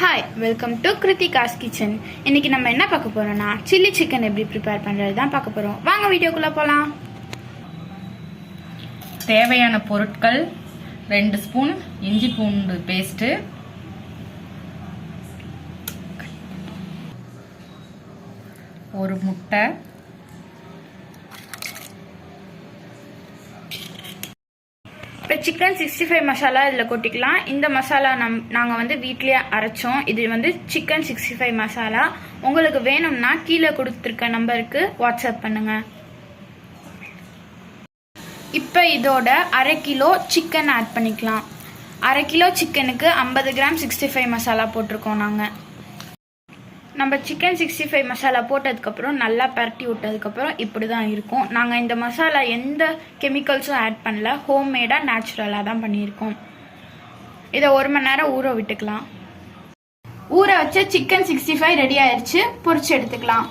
Hi, welcome to Kiruthika's kitchen. இன்னைக்கு நம்ம என்ன பார்க்க போறோம்னா சில்லி சிக்கன் எப்படி ப்ரிப்பேர் பண்றது தான் பார்க்க போறோம். வாங்க வீடியோக்குள்ள போலாம். தேவையான பொருட்கள் 2 ஸ்பூன் இஞ்சி பூண்டு பேஸ்ட், 1 முட்டை, இப்போ சிக்கன் 65 மசாலா இதில் கொட்டிக்கலாம். இந்த மசாலா நாங்கள் வந்து வீட்லேயே அரைச்சோம். இது வந்து சிக்கன் 65 மசாலா. உங்களுக்கு வேணும்னா கீழே கொடுத்துருக்க நம்பருக்கு வாட்ஸ்அப் பண்ணுங்க. இப்போ இதோட 1/2 கிலோ சிக்கன் ஆட் பண்ணிக்கலாம். 1/2 கிலோ சிக்கனுக்கு 50 கிராம் 65 மசாலா போட்டிருக்கோம். நம்ம சிக்கன் 65 மசாலா போட்டதுக்கப்புறம் நல்லா பரட்டி விட்டதுக்கப்புறம் இப்படி தான் இருக்கும். நாங்கள் இந்த மசாலா எந்த கெமிக்கல்ஸும் ஆட் பண்ணல, ஹோம்மேடாக நேச்சுரலாக தான் பண்ணியிருக்கோம். இதை 1 மணி நேரம் ஊற விட்டுக்கலாம். ஊற வச்ச சிக்கன் 65 ரெடி ஆயிடுச்சு. பொரிச்சு எடுத்துக்கலாம்.